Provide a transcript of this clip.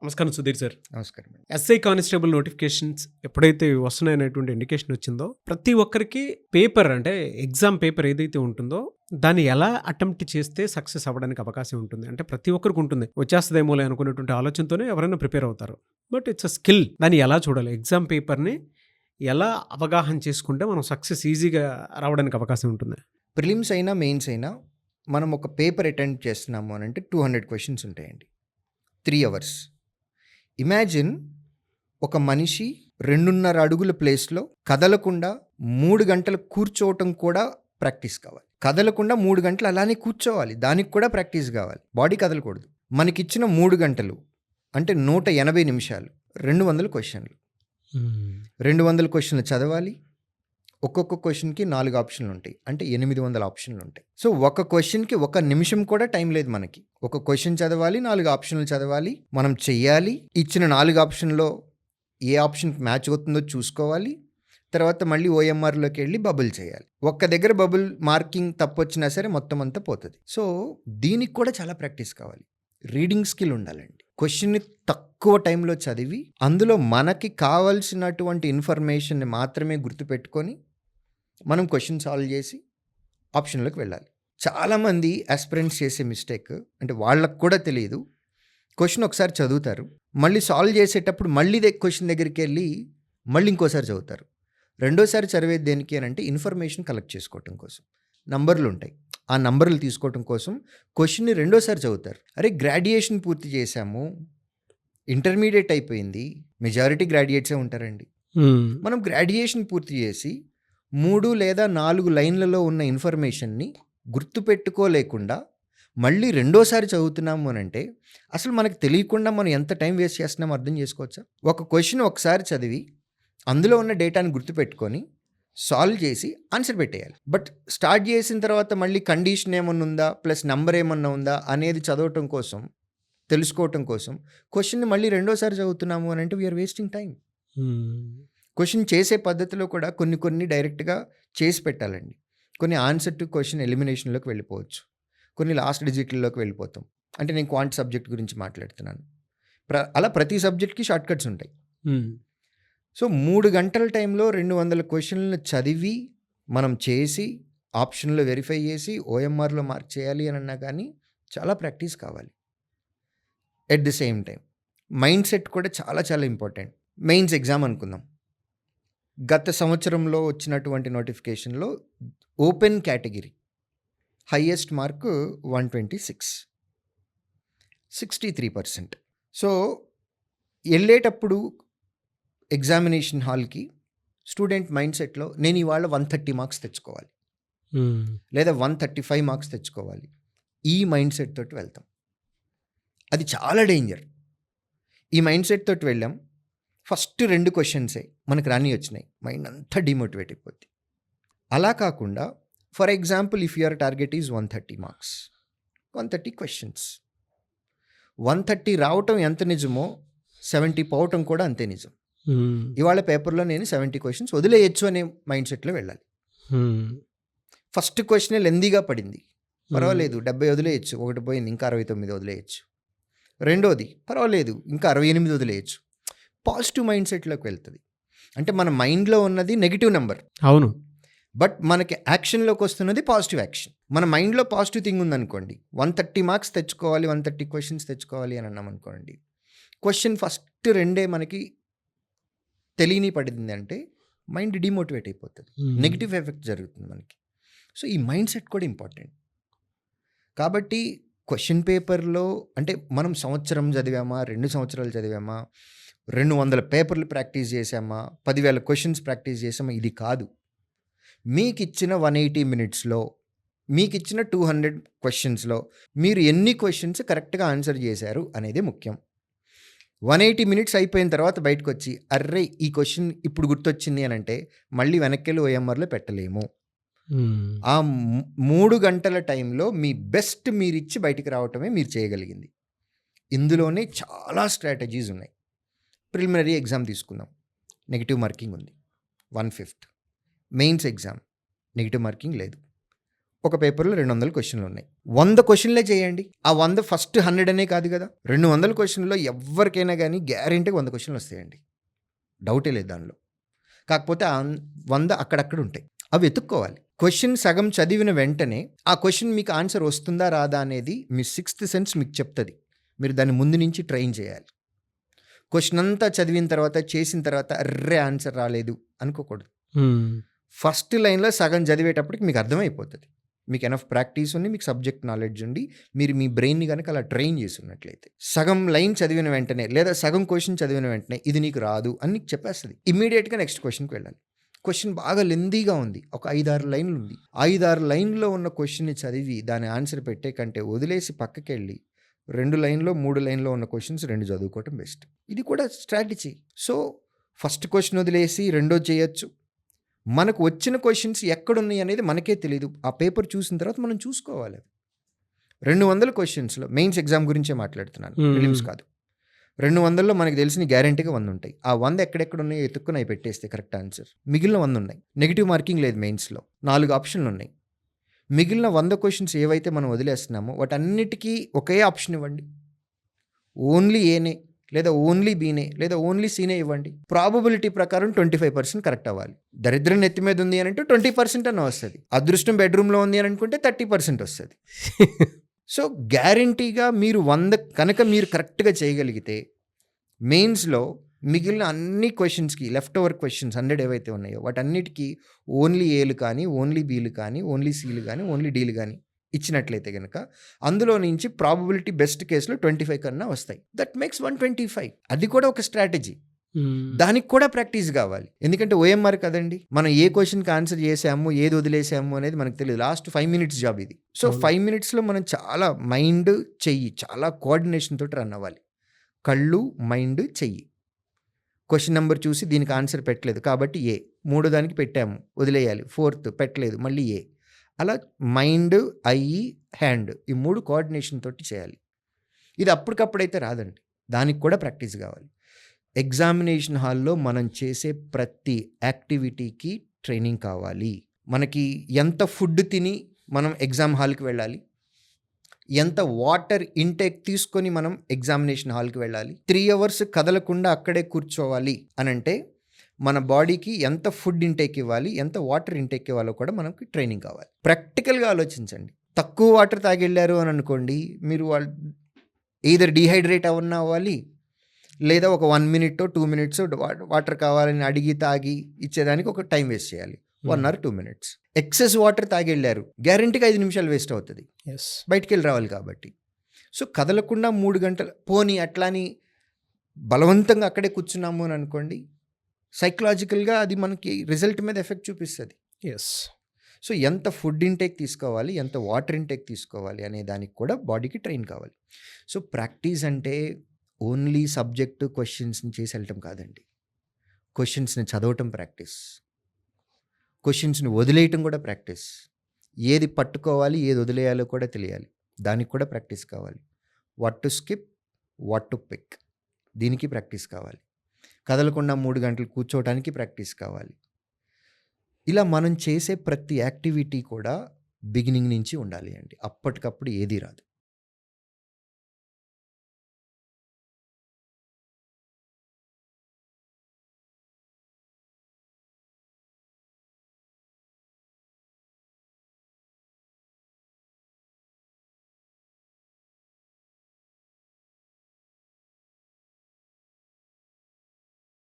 నమస్కారం సుధీర్ సార్. నమస్కారం అండి. ఎస్ఐ కానిస్టేబుల్ నోటిఫికేషన్స్ ఎప్పుడైతే వస్తున్నాయనేటువంటి ఇండికేషన్ వచ్చిందో, ప్రతి ఒక్కరికి పేపర్ అంటే ఎగ్జామ్ పేపర్ ఏదైతే ఉంటుందో, దాన్ని ఎలా అటెంప్ట్ చేస్తే సక్సెస్ అవ్వడానికి అవకాశం ఉంటుంది. అంటే ప్రతి ఒక్కరికి ఉంటుంది. వచ్చేస్తదేమోలే అనుకునేటువంటి ఆలోచనతోనే ఎవరైనా ప్రిపేర్ అవుతారు. But it's a skill. దాన్ని ఎలా చూడాలి? ఎగ్జామ్ పేపర్‌ని ఎలా అవగాహన చేసుకుంటే మనం సక్సెస్ ఈజీగా రావడానికి అవకాశం ఉంటుంది? ప్రిలిమ్స్ అయినా, మెయిన్స్ అయినా మనం ఒక పేపర్ అటెంప్ట్ చేస్తున్నాము అనంటే 200 క్వెషన్స్ ఉంటాయండి. 3 అవర్స్. ఇమాజిన్ ఒక మనిషి 2.5 అడుగుల ప్లేస్‌లో కదలకుండా 3 గంటలు కూర్చోవటం కూడా ప్రాక్టీస్ కావాలి. కదలకుండా 3 గంటలు అలానే కూర్చోవాలి. దానికి కూడా ప్రాక్టీస్ కావాలి. బాడీ కదలకూడదు. మనకిచ్చిన 3 గంటలు అంటే 180 నిమిషాలు, 200 క్వెషన్లు. 200 క్వెషన్లు చదవాలి. ఒక్కొక్క క్వెషన్‌కి 4 ఆప్షన్లు ఉంటాయి. అంటే 800 ఆప్షన్లు ఉంటాయి. సో ఒక క్వెషన్‌కి 1 నిమిషం కూడా టైం లేదు మనకి. ఒక క్వెషన్ చదవాలి, 4 ఆప్షన్లు చదవాలి. మనం చెయ్యాలి. ఇచ్చిన 4 ఆప్షన్‌లో ఏ ఆప్షన్‌కి మ్యాచ్ అవుతుందో చూసుకోవాలి. తర్వాత మళ్ళీ ఓఎంఆర్‌లోకి వెళ్ళి బబుల్ చేయాలి. ఒక్క దగ్గర బబుల్ మార్కింగ్ తప్పొచ్చినా సరే మొత్తం అంతా పోతది. సో దీనికి కూడా చాలా ప్రాక్టీస్ కావాలి. రీడింగ్ స్కిల్ ఉండాలండి. క్వెషన్ని తక్కువ టైంలో చదివి అందులో మనకి కావాల్సినటువంటి ఇన్ఫర్మేషన్ని మాత్రమే గుర్తుపెట్టుకొని మనం క్వెషన్ సాల్వ్ చేసి ఆప్షన్లోకి వెళ్ళాలి. చాలామంది ఆస్పిరెంట్స్ చేసే మిస్టేక్ అంటే వాళ్ళకు కూడా తెలియదు. క్వెషన్ ఒకసారి చదువుతారు, మళ్ళీ సాల్వ్ చేసేటప్పుడు మళ్ళీ క్వెషన్ దగ్గరికి వెళ్ళి మళ్ళీ ఇంకోసారి చదువుతారు. రెండోసారి చదివేది దేనికి అని అంటే ఇన్ఫర్మేషన్ కలెక్ట్ చేసుకోవటం కోసం. నంబర్లు ఉంటాయి, ఆ నంబర్లు తీసుకోవటం కోసం క్వెషన్ని రెండోసారి చదువుతారు. అరే గ్రాడ్యుయేషన్ పూర్తి చేశాము, ఇంటర్మీడియట్ అయిపోయింది, మెజారిటీ గ్రాడ్యుయేట్సే ఉంటారండి. మనం గ్రాడ్యుయేషన్ పూర్తి చేసి 3 లేదా 4 లైన్లలో ఉన్న ఇన్ఫర్మేషన్ని గుర్తుపెట్టుకోలేకుండా మళ్ళీ రెండోసారి చదువుతున్నాము అని అంటే అసలు మనకు తెలియకుండా మనం ఎంత టైం వేస్ట్ చేస్తున్నామో అర్థం చేసుకోవచ్చా? ఒక క్వెషన్ ఒకసారి చదివి అందులో ఉన్న డేటాని గుర్తుపెట్టుకొని సాల్వ్ చేసి ఆన్సర్ పెట్టేయాలి. బట్ స్టార్ట్ చేసిన తర్వాత మళ్ళీ కండిషన్ ఏమన్నా ఉందా, ప్లస్ నెంబర్ ఏమన్నా ఉందా అనేది చదవటం కోసం, తెలుసుకోవటం కోసం క్వెషన్ని మళ్ళీ రెండోసారి చదువుతున్నాము అని అంటే వీఆర్ వేస్టింగ్ టైం. క్వెషన్ చేసే పద్ధతిలో కూడా కొన్ని డైరెక్ట్గా చేసి పెట్టాలండి. కొన్ని ఆన్సర్ టు క్వెషన్ ఎలిమినేషన్లోకి వెళ్ళిపోవచ్చు, కొన్ని లాస్ట్ డిజిట్లలోకి వెళ్ళిపోతాం. అంటే నేను క్వాంట్ సబ్జెక్ట్ గురించి మాట్లాడుతున్నాను. అలా ప్రతి సబ్జెక్ట్కి షార్ట్ కట్స్ ఉంటాయి. సో 3 గంటల టైంలో 200 క్వెషన్లను చదివి మనం చేసి ఆప్షన్లో వెరిఫై చేసి ఓఎంఆర్లో మార్క్ చేయాలి అని అన్నా కానీ చాలా ప్రాక్టీస్ కావాలి. At the same time mind set కూడా చాలా చాలా ఇంపార్టెంట్. మెయిన్స్ ఎగ్జామ్ అనుకుందాం. గత సంవత్సరంలో వచ్చినటువంటి నోటిఫికేషన్లో open category highest mark 126, 63%. So వెళ్ళేటప్పుడు ఎగ్జామినేషన్ హాల్కి స్టూడెంట్ మైండ్ సెట్లో నేను ఇవాళ 130 మార్క్స్ తెచ్చుకోవాలి లేదా 135 మార్క్స్ తెచ్చుకోవాలి, ఈ మైండ్ సెట్ తోటి వెళ్తాం. అది చాలా డేంజర్. ఈ మైండ్ సెట్ తోటి వెళ్ళాం, ఫస్ట్ 2 క్వెషన్సే మనకు రాని వచ్చినాయి, మైండ్ అంతా డిమోటివేట్ అయిపోద్ది. అలా కాకుండా for example if your target is 130 marks, 130 questions, 130 రావటం ఎంత నిజమో 70 పోవటం కూడా అంతే నిజం. ఇవాళ పేపర్లో నేను 70 క్వెషన్స్ వదిలేయచ్చు అనే మైండ్ సెట్లో వెళ్ళాలి. ఫస్ట్ క్వెషనే లెందీగా పడింది, పర్వాలేదు 70 వదిలేయచ్చు, ఒకటి పోయింది ఇంకా 69 వదిలేయచ్చు. రెండోది పర్వాలేదు ఇంకా 68 వదిలేయచ్చు. పాజిటివ్ మైండ్ సెట్లోకి వెళ్తుంది. అంటే మన మైండ్లో ఉన్నది నెగిటివ్ నెంబర్, అవును, బట్ మనకి యాక్షన్లోకి వస్తున్నది పాజిటివ్ యాక్షన్. మన మైండ్లో పాజిటివ్ థింగ్ ఉందనుకోండి, 130 మార్క్స్ తెచ్చుకోవాలి, 130 క్వెషన్స్ తెచ్చుకోవాలి అని అన్నాం అనుకోండి, క్వశ్చన్ ఫస్ట్ 2 మనకి తెలియని పడింది అంటే మైండ్ డిమోటివేట్ అయిపోతుంది, నెగిటివ్ ఎఫెక్ట్ జరుగుతుంది మనకి. సో ఈ మైండ్ సెట్ కూడా ఇంపార్టెంట్. కాబట్టి క్వశ్చన్ పేపర్లో అంటే మనం సంవత్సరం చదివామా, 2 సంవత్సరాలు చదివామా, 200 పేపర్లు ప్రాక్టీస్ చేసామా, 10,000 క్వెషన్స్ ప్రాక్టీస్ చేసామా, ఇది కాదు. మీకు ఇచ్చిన 180 మినిట్స్లో, మీకు ఇచ్చిన 200 క్వెషన్స్లో మీరు ఎన్ని క్వెషన్స్ కరెక్ట్గా ఆన్సర్ చేశారు అనేది ముఖ్యం. 180 మినిట్స్ అయిపోయిన తర్వాత బయటకు వచ్చి అర్రే ఈ క్వెషన్ ఇప్పుడు గుర్తొచ్చింది అని అంటే మళ్ళీ వెనక్కి ఓఎంఆర్లో పెట్టలేము. ఆ 3 గంటల టైంలో మీ బెస్ట్ మీరు ఇచ్చి బయటికి రావటమే మీరు చేయగలిగింది. ఇందులోనే చాలా స్ట్రాటజీస్ ఉన్నాయి. ప్రిలిమినరీ ఎగ్జామ్ తీసుకుందాం, నెగిటివ్ మార్కింగ్ ఉంది 1/5. మెయిన్స్ ఎగ్జామ్ నెగిటివ్ మార్కింగ్ లేదు, ఒక పేపర్లో 200 క్వశ్చన్లు ఉన్నాయి. 100 క్వశ్చన్లే చేయండి. ఆ 100 ఫస్ట్ 100 అనే కాదు కదా, 200 క్వశ్చన్లో ఎవరికైనా కానీ గ్యారెంటీగా 100 క్వశ్చన్లు వస్తాయండి, డౌటే లేదు దానిలో. కాకపోతే ఆ 100 అక్కడక్కడ ఉంటాయి, అవి వెతుక్కోవాలి. క్వశ్చన్ సగం చదివిన వెంటనే ఆ క్వశ్చన్ మీకు ఆన్సర్ వస్తుందా రాదా అనేది మీ 6th సెన్స్ మీకు చెప్తుంది. మీరు దాన్ని ముందు నుంచి ట్రైన్ చేయాలి. క్వశ్చన్ అంతా చదివిన తర్వాత చేసిన తర్వాత అర్రే ఆన్సర్ రాలేదు అనుకోకూడదు. ఫస్ట్ లైన్లో సగం చదివేటప్పటికి మీకు అర్థమైపోతుంది. మీకు ఎనఫ్ ప్రాక్టీస్ ఉంది, మీకు సబ్జెక్ట్ నాలెడ్జ్ ఉండి, మీరు మీ బ్రెయిన్ని కనుక అలా ట్రైన్ చేస్తున్నట్లయితే సగం లైన్ చదివిన వెంటనే లేదా సగం క్వశ్చన్ చదివిన వెంటనే ఇది నీకు రాదు అని నీకు చెప్పేస్తుంది. ఇమ్మీడియట్గా నెక్స్ట్ క్వశ్చన్కి వెళ్ళాలి. క్వశ్చన్ బాగా లెందీగా ఉంది, ఒక 5-6 లైన్లు ఉంది, 5-6 లైన్లో ఉన్న క్వశ్చన్ని చదివి దాని ఆన్సర్ పెట్టే కంటే వదిలేసి పక్కకి వెళ్ళి 2 లైన్లో 3 లైన్లో ఉన్న క్వశ్చన్స్ 2 చదువుకోవటం బెస్ట్. ఇది కూడా స్ట్రాటజీ. సో ఫస్ట్ క్వశ్చన్ వదిలేసి రెండో చేయొచ్చు. మనకు వచ్చిన క్వశ్చన్స్ ఎక్కడున్నాయి అనేది మనకే తెలియదు, ఆ పేపర్ చూసిన తర్వాత మనం చూసుకోవాలి. 200 క్వశ్చన్స్లో మెయిన్స్ ఎగ్జామ్ గురించే మాట్లాడుతున్నాను, ప్రిలిమ్స్ కాదు. 200లో మనకు తెలిసిన గ్యారెంటీగా 100 ఉంటాయి. ఆ 100 ఎక్కడెక్కడ ఉన్నాయో ఎత్తుక్కుని అవి పెట్టేస్తే కరెక్ట్ ఆన్సర్. మిగిలిన 100 ఉన్నాయి. నెగిటివ్ మార్కింగ్ లేదు మెయిన్స్లో, 4 ఆప్షన్లు ఉన్నాయి. మిగిలిన 100 క్వశ్చన్స్ ఏవైతే మనం వదిలేస్తున్నామో వాటన్నిటికీ ఒకే ఆప్షన్ ఇవ్వండి. ఓన్లీ ఏనే లేదా ఓన్లీ బీనే లేదా ఓన్లీ సీనే ఇవ్వండి. ప్రాబబిలిటీ ప్రకారం 25% కరెక్ట్ అవ్వాలి. దరిద్రం నెత్తి మీద ఉంది అని అంటే 20% అన్న వస్తుంది. అదృష్టం బెడ్రూమ్లో ఉంది అని అనుకుంటే 30% వస్తుంది. సో గ్యారంటీగా మీరు 100 కనుక మీరు కరెక్ట్గా చేయగలిగితే మెయిన్స్లో మిగిలిన అన్ని క్వశ్చన్స్కి లెఫ్ట్ ఓవర్ క్వశ్చన్స్ 100 ఏవైతే ఉన్నాయో వాటన్నిటికీ ఓన్లీ ఏలు కానీ ఓన్లీ బీలు కానీ ఓన్లీ సీలు కానీ ఓన్లీ డీలు కానీ ఇచ్చినట్లయితే కనుక అందులో నుంచి ప్రాబబిలిటీ బెస్ట్ కేసులో 25 కన్నా వస్తాయి. That makes 125. అది కూడా ఒక స్ట్రాటజీ. దానికి కూడా ప్రాక్టీస్ కావాలి. ఎందుకంటే ఓఎంఆర్ కదండి, మనం ఏ క్వశ్చన్కి ఆన్సర్ చేసాము ఏది వదిలేసాము అనేది మనకు తెలియదు. లాస్ట్ 5 మినిట్స్ జాబ్ ఇది. సో 5 మినిట్స్లో మనం చాలా మైండ్ చెయ్యి చాలా కోఆర్డినేషన్ తోటి రన్ అవ్వాలి. కళ్ళు మైండ్ చెయ్యి. క్వశ్చన్ నెంబర్ చూసి దీనికి ఆన్సర్ పెట్టలేదు కాబట్టి ఏ, 3 దానికి పెట్టాము వదిలేయాలి, 4th పెట్టలేదు మళ్ళీ ఏ, అలా మైండ్ ఐ హ్యాండ్ ఈ 3 కోఆర్డినేషన్ తోటి చేయాలి. ఇది అప్పటికప్పుడైతే రాదండి, దానికి కూడా ప్రాక్టీస్ కావాలి. ఎగ్జామినేషన్ హాల్లో మనం చేసే ప్రతి యాక్టివిటీకి ట్రైనింగ్ కావాలి. మనకి ఎంత ఫుడ్ తిని మనం ఎగ్జామ్ హాల్కి వెళ్ళాలి, ఎంత వాటర్ ఇంటేక్ తీసుకొని మనం ఎగ్జామినేషన్ హాల్కి వెళ్ళాలి, 3 అవర్స్ కదలకుండా అక్కడే కూర్చోవాలి అని అంటే మన బాడీకి ఎంత ఫుడ్ ఇంటేక్ ఇవ్వాలి, ఎంత వాటర్ ఇంటేక్ ఇవ్వాలో కూడా మనకి ట్రైనింగ్ కావాలి. ప్రాక్టికల్గా ఆలోచించండి. తక్కువ వాటర్ తాగెళ్ళారు అని అనుకోండి, మీరు వాళ్ళు ఈదర్ డీహైడ్రేట్ అవ్వాలి లేదా ఒక 1 minute 2 minutes వాటర్ కావాలని అడిగి తాగి ఇచ్చేదానికి ఒక టైం వేస్ట్ చేయాలి, 1 or 2 minutes. ఎక్సెస్ వాటర్ తాగెళ్ళారు గ్యారెంటీగా 5 నిమిషాలు వేస్ట్ అవుతుంది, బయటికి వెళ్ళి రావాలి కాబట్టి. సో కదలకుండా 3 గంటలు పోనీ అట్లాని బలవంతంగా అక్కడే కూర్చున్నాము అని అనుకోండి, సైకలాజికల్గా అది మనకి రిజల్ట్ మీద ఎఫెక్ట్ చూపిస్తుంది. సో ఎంత ఫుడ్ ఇంటేక్ తీసుకోవాలి, ఎంత వాటర్ ఇంటేక్ తీసుకోవాలి అనే దానికి కూడా బాడీకి ట్రైన్ కావాలి. సో ప్రాక్టీస్ అంటే ఓన్లీ సబ్జెక్టు క్వశ్చన్స్ని చేసి వెళ్ళటం కాదండి, క్వశ్చన్స్ని చదవటం ప్రాక్టీస్, క్వశ్చన్స్ని వదిలేయటం కూడా ప్రాక్టీస్. ఏది పట్టుకోవాలి ఏది వదిలేయాలో కూడా తెలియాలి, దానికి కూడా ప్రాక్టీస్ కావాలి. What to skip what to pick దీనికి ప్రాక్టీస్ కావాలి. కదలకుండా 3 గంటలు కూర్చోవడానికి ప్రాక్టీస్ కావాలి. ఇలా మనం చేసే ప్రతి యాక్టివిటీ కూడా బిగినింగ్ నుంచి ఉండాలి అండి, అప్పటికప్పుడు ఏది రాదు.